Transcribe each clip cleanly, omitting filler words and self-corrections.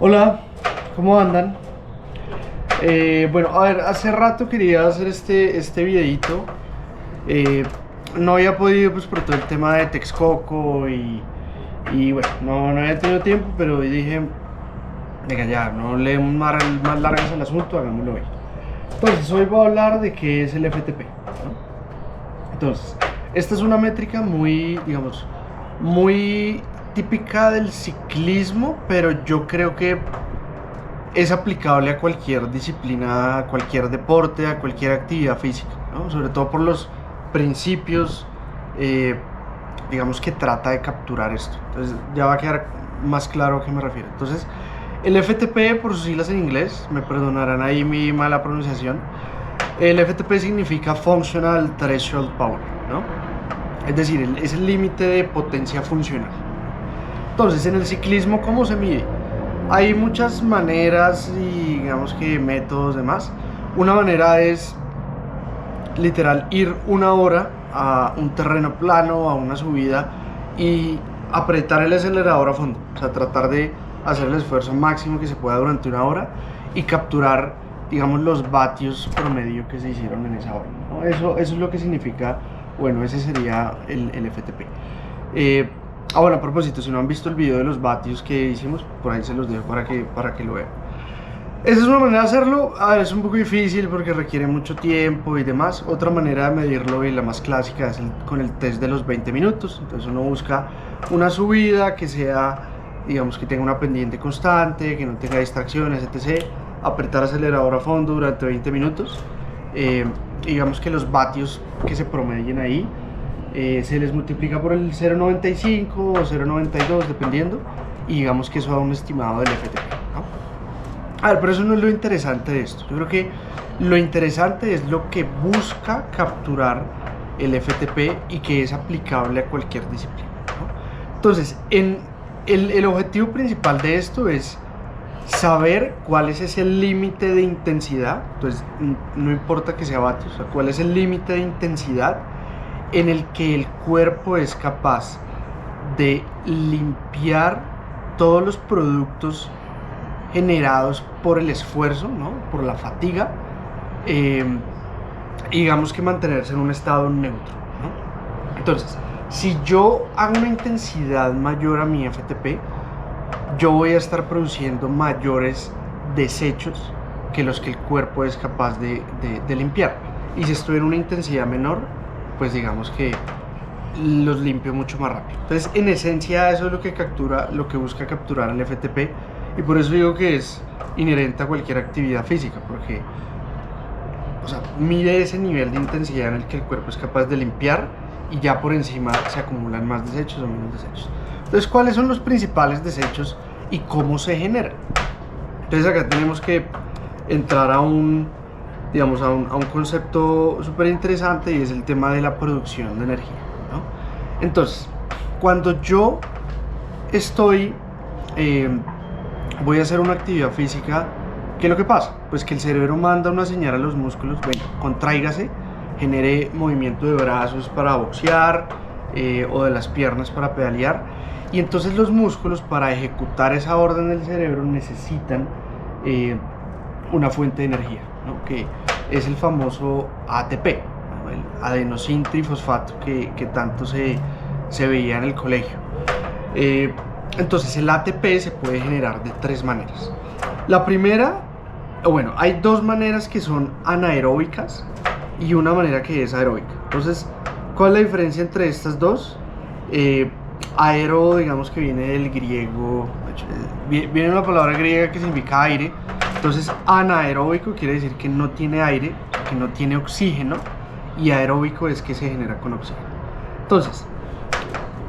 Hola, ¿cómo andan? Bueno, a ver, hace rato quería hacer este videito. Eh, no había podido pues por todo el tema de Texcoco y bueno, no había tenido tiempo, pero hoy dije, venga ya, no leemos más largas el asunto, hagámoslo hoy. Entonces, hoy voy a hablar de qué es el FTP, ¿no? Entonces, esta es una métrica muy, digamos, muy típica del ciclismo, pero yo creo que es aplicable a cualquier disciplina, a cualquier deporte, a cualquier actividad física, ¿no? Sobre todo por los principios, eh, digamos, que trata de capturar esto. Entonces ya va a quedar más claro a qué me refiero. Entonces, el FTP, por sus siglas en inglés, me perdonarán ahí mi mala pronunciación, el FTP significa Functional Threshold Power, ¿no? Es decir, es el límite de potencia funcional. Entonces, en el ciclismo, ¿cómo se mide? Hay muchas maneras y digamos que métodos demás. Una manera es literal ir una hora a un terreno plano, a una subida y apretar el acelerador a fondo. O sea, tratar de hacer el esfuerzo máximo que se pueda durante una hora y capturar, digamos, los vatios promedio que se hicieron en esa hora, ¿no? Eso es lo que significa, bueno, ese sería el FTP. Bueno, a propósito, si no han visto el video de los vatios que hicimos, por ahí se los dejo para que lo vean. Esa es una manera de hacerlo. A ver, es un poco difícil porque requiere mucho tiempo y demás. Otra manera de medirlo, y la más clásica, es con el test de los 20 minutos. Entonces uno busca una subida que sea, digamos, que tenga una pendiente constante, que no tenga distracciones, etc. Apretar acelerador a fondo durante 20 minutos. Digamos que los vatios que se promedien ahí se les multiplica por el 0,95 o 0,92 dependiendo, y digamos que eso da un estimado del FTP, ¿no? A ver, pero eso no es lo interesante de esto. Yo creo que lo interesante es lo que busca capturar el FTP y que es aplicable a cualquier disciplina, ¿no? Entonces, el objetivo principal de esto es saber cuál es ese límite de intensidad. Entonces, no importa que sea vatios, o sea, cuál es el límite de intensidad en el que el cuerpo es capaz de limpiar todos los productos generados por el esfuerzo, ¿no? Por la fatiga, digamos que mantenerse en un estado neutro, ¿no? Entonces, si yo hago una intensidad mayor a mi FTP, yo voy a estar produciendo mayores desechos que los que el cuerpo es capaz de limpiar. Y si estoy en una intensidad menor, pues digamos que los limpio mucho más rápido. Entonces, en esencia, eso es lo que captura, lo que busca capturar el FTP, y por eso digo que es inherente a cualquier actividad física, porque, o sea, mide ese nivel de intensidad en el que el cuerpo es capaz de limpiar y ya por encima se acumulan más desechos o menos desechos. Entonces, ¿cuáles son los principales desechos y cómo se generan? Entonces, acá tenemos que entrar a digamos, a un concepto súper interesante, y es el tema de la producción de energía, ¿no? Entonces, cuando yo estoy, voy a hacer una actividad física, ¿qué es lo que pasa? Pues que el cerebro manda una señal a los músculos: venga, contráigase, genere movimiento de brazos para boxear, o de las piernas para pedalear, y entonces los músculos, para ejecutar esa orden del cerebro, necesitan una fuente de energía, ¿no? Que es el famoso ATP, ¿no? El adenosín trifosfato que tanto se veía en el colegio. Entonces, el ATP se puede generar de tres maneras. La primera, bueno, hay dos maneras que son anaeróbicas y una manera que es aeróbica. Entonces, ¿cuál es la diferencia entre estas dos? Aero, digamos que viene del griego, viene una palabra griega que significa aire. Entonces, anaeróbico quiere decir que no tiene aire, que no tiene oxígeno, y aeróbico es que se genera con oxígeno. Entonces,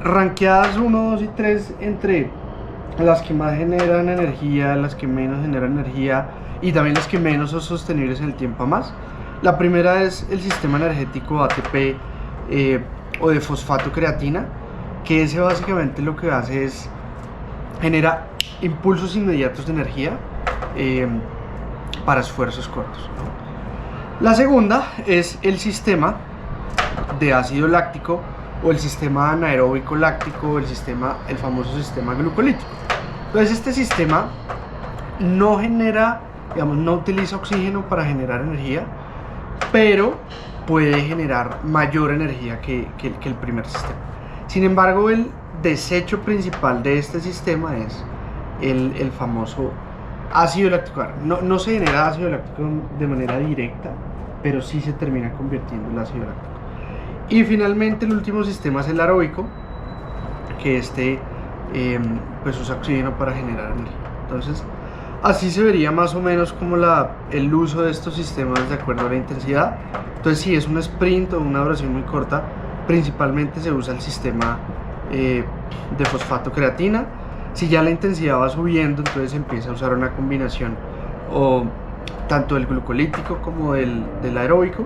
rankeadas 1, 2 y 3 entre las que más generan energía, las que menos generan energía y también las que menos son sostenibles en el tiempo a más. La primera es el sistema energético ATP, o de fosfato creatina, que ese básicamente lo que hace es genera impulsos inmediatos de energía para esfuerzos cortos, ¿no? La segunda es el sistema de ácido láctico, o el sistema anaeróbico láctico, o el famoso sistema glucolítico. Entonces, este sistema no genera, digamos, no utiliza oxígeno para generar energía, pero puede generar mayor energía que el primer sistema. Sin embargo, el desecho principal de este sistema es el famoso ácido láctico. No se genera ácido láctico de manera directa, pero sí se termina convirtiendo el ácido láctico. Y finalmente el último sistema es el aeróbico, que pues usa oxígeno para generar energía. Entonces, así se vería más o menos como el uso de estos sistemas de acuerdo a la intensidad. Entonces, si es un sprint o una duración muy corta, principalmente se usa el sistema de fosfato creatina. Si ya la intensidad va subiendo, entonces empieza a usar una combinación o tanto del glucolítico como del aeróbico,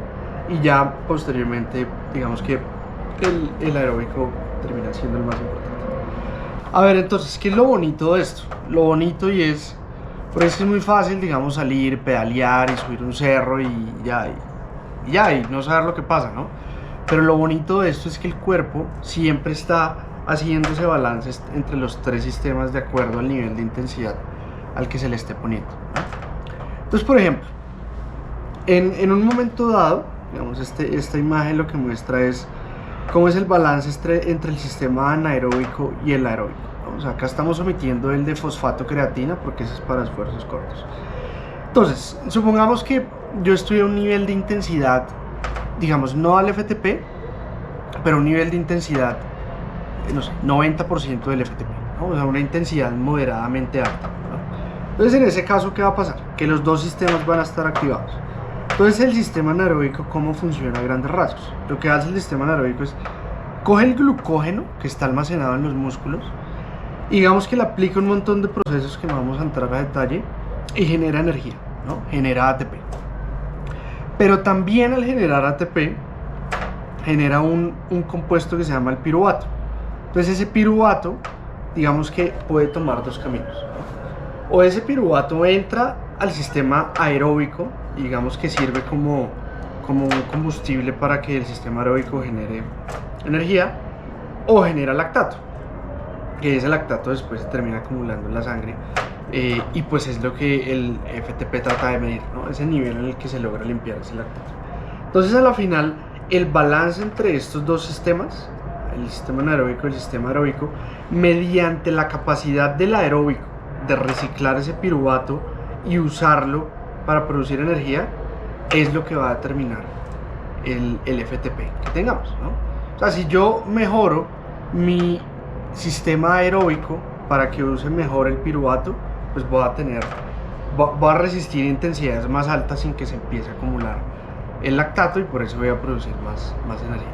y ya posteriormente digamos que el aeróbico termina siendo el más importante. A ver, entonces, ¿qué es lo bonito de esto? Lo bonito por eso es muy fácil, digamos, salir, pedalear y subir un cerro y no saber lo que pasa, ¿no? Pero lo bonito de esto es que el cuerpo siempre está haciendo ese balance entre los tres sistemas de acuerdo al nivel de intensidad al que se le esté poniendo, ¿no? Entonces, por ejemplo, en un momento dado, digamos, esta imagen lo que muestra es cómo es el balance entre el sistema anaeróbico y el aeróbico, ¿no? O sea, acá estamos omitiendo el de fosfato creatina porque ese es para esfuerzos cortos. Entonces, supongamos que yo estoy a un nivel de intensidad, digamos, no al FTP, pero un nivel de intensidad, no sé, 90% del FTP, ¿no? O sea, una intensidad moderadamente alta, ¿no? Entonces, en ese caso, ¿qué va a pasar? Que los dos sistemas van a estar activados. Entonces, el sistema anaeróbico, ¿cómo funciona a grandes rasgos? Lo que hace el sistema anaeróbico es coge el glucógeno que está almacenado en los músculos y digamos que le aplica un montón de procesos que no vamos a entrar a detalle y genera energía, ¿no? Genera ATP. Pero también al generar ATP genera un compuesto que se llama el piruvato. Entonces ese piruvato, digamos que puede tomar dos caminos, ¿no? O ese piruvato entra al sistema aeróbico y digamos que sirve como un combustible para que el sistema aeróbico genere energía, o genera lactato, que ese lactato después se termina acumulando en la sangre, y pues es lo que el FTP trata de medir, ¿no? Ese nivel en el que se logra limpiar ese lactato. Entonces, a la final, el balance entre estos dos sistemas, el sistema anaeróbico y el sistema aeróbico, mediante la capacidad del aeróbico de reciclar ese piruvato y usarlo para producir energía, es lo que va a determinar el FTP que tengamos, ¿no? O sea, si yo mejoro mi sistema aeróbico para que use mejor el piruvato, pues voy a resistir intensidades más altas sin que se empiece a acumular el lactato, y por eso voy a producir más energía.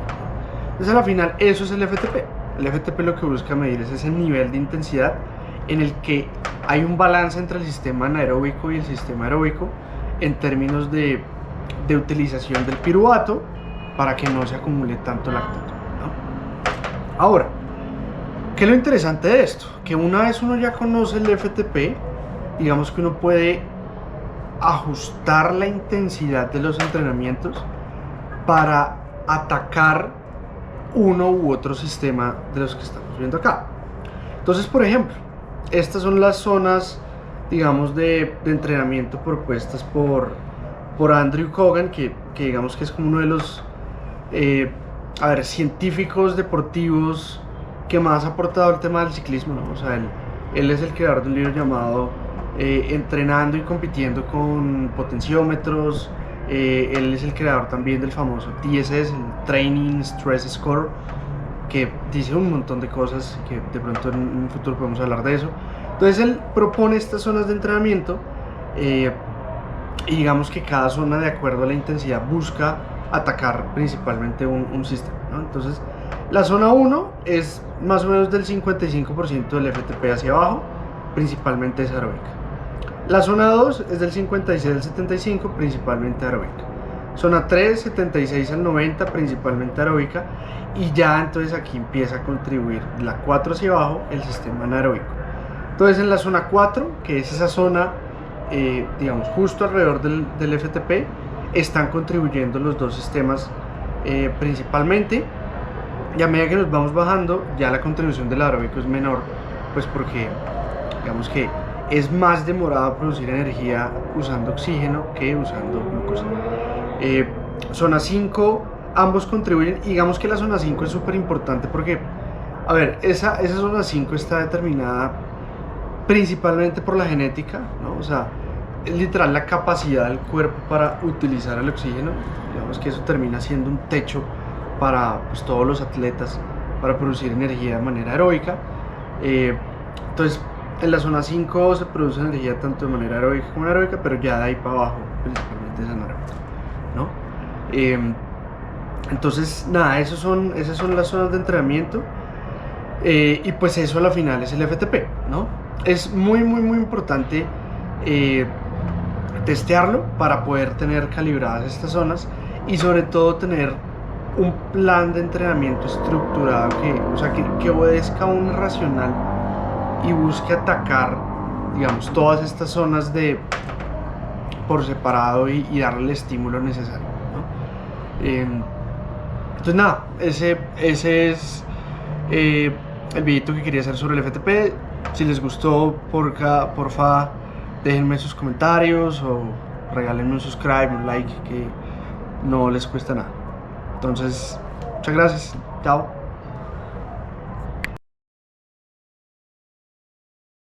Entonces, al final, eso es el FTP. El FTP lo que busca medir es ese nivel de intensidad en el que hay un balance entre el sistema anaeróbico y el sistema aeróbico en términos de utilización del piruvato para que no se acumule tanto lactato, ¿no? Ahora, ¿qué es lo interesante de esto? Que una vez uno ya conoce el FTP, digamos que uno puede ajustar la intensidad de los entrenamientos para atacar uno u otro sistema de los que estamos viendo acá. Entonces, por ejemplo, estas son las zonas, digamos, de entrenamiento propuestas por Andrew Kogan, que digamos que es como uno de los científicos deportivos que más ha aportado al tema del ciclismo, ¿no? O sea, él es el creador de un libro llamado Entrenando y compitiendo con potenciómetros. Él es el creador también del famoso TSS, el Training Stress Score, que dice un montón de cosas que de pronto en un futuro podemos hablar de eso. Entonces él propone estas zonas de entrenamiento, y digamos que cada zona, de acuerdo a la intensidad, busca atacar principalmente un sistema, ¿no? Entonces la zona 1 es más o menos del 55% del FTP hacia abajo, principalmente es aeróbica. La zona 2 es del 56 al 75, principalmente aeróbica. Zona 3, 76 al 90, principalmente aeróbica. Y ya entonces aquí empieza a contribuir la 4 hacia abajo, el sistema anaeróbico. Entonces en la zona 4, que es esa zona, digamos, justo alrededor del FTP, están contribuyendo los dos sistemas principalmente. Y a medida que nos vamos bajando, ya la contribución del aeróbico es menor, pues porque digamos que es más demorado producir energía usando oxígeno que usando glucosa. Zona 5, ambos contribuyen. Digamos que la zona 5 es súper importante porque, a ver, esa zona 5 está determinada principalmente por la genética, ¿no? O sea, es literal la capacidad del cuerpo para utilizar el oxígeno. Digamos que eso termina siendo un techo para pues, todos los atletas para producir energía de manera aeróbica. Entonces, en la zona 5 se produce energía tanto de manera aeróbica como anaeróbica, pero ya de ahí para abajo principalmente es anaeróbica, ¿no? Entonces, nada, esas son las zonas de entrenamiento. Y pues eso a la final es el FTP, ¿no? Es muy importante testearlo para poder tener calibradas estas zonas y sobre todo tener un plan de entrenamiento estructurado que obedezca un racional y busque atacar, digamos, todas estas zonas por separado y darle el estímulo necesario, ¿no? Entonces nada, ese es el videito que quería hacer sobre el FTP. Si les gustó, porfa, déjenme sus comentarios o regálenme un subscribe, un like, que no les cuesta nada. Entonces, muchas gracias. Chao.